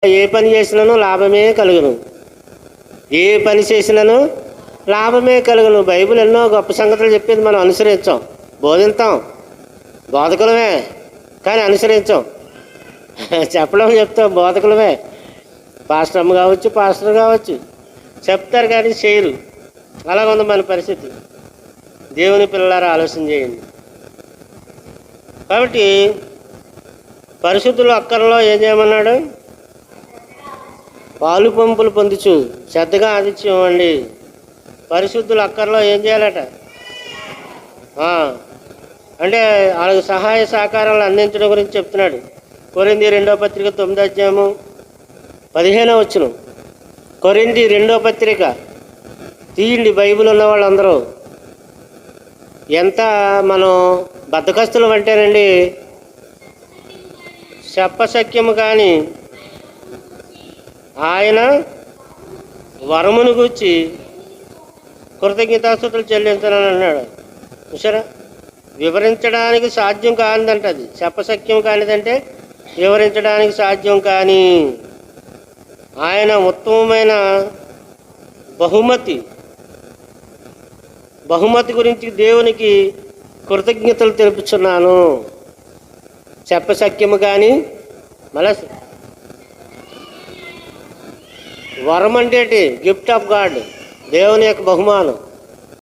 ఏ పని చేసినాను లాభమే కలుగును, ఏ పని చేసినాను లాభమే కలుగును. బైబిల్ ఎన్నో గొప్ప సంగతులు చెప్పేది, మనం అనుసరించాం, బోధిస్తాం, బోధకులమే కానీ అనుసరించాం. చెప్పడం చెప్తాం, బోధకులమే. పాస్టర్ అమ్మ కావచ్చు, పాస్టర్ కావచ్చు, చెప్తారు కానీ చేయరు. అలాగుంది మన పరిస్థితి. దేవుని పిల్లలారా ఆలోచన చేయండి. కాబట్టి పరిశుద్ధులు అక్కరలో ఏం చేయమన్నాడు? పాలు పంపులు పొందుచు శ్రద్ధగా ఆదిత్యం ఇవ్వండి. పరిశుద్ధులు అక్కరలో ఏం చేయాలట? అంటే వాళ్ళకి సహాయ సహకారాలు అందించడం గురించి చెప్తున్నాడు. కొరింథీ 2వ పత్రిక 9వ అధ్యాయము 15వ వచనం. కొరింథీ 2వ పత్రిక తీయండి, బైబిల్ ఉన్న వాళ్ళందరూ. ఎంత మనం బద్ధకస్తులం అంటేనండి, చెప్పశక్యము కానీ ఆయన వరమును గూర్చి కృతజ్ఞతాస్తుతులు చెల్లించాలని అన్నాడు. చూసారా, వివరించడానికి సాధ్యం కానిదంట అది. చెప్పశక్యం కానిదంటే వివరించడానికి సాధ్యం కానీ ఆయన ఉత్తమమైన బహుమతి గురించి దేవునికి కృతజ్ఞతలు తెలుపుచున్నాను. చెప్పశక్యము కానీ మళ్ళా వరం అంటే గిఫ్ట్ ఆఫ్ గాడ్, దేవుని యొక్క బహుమానం.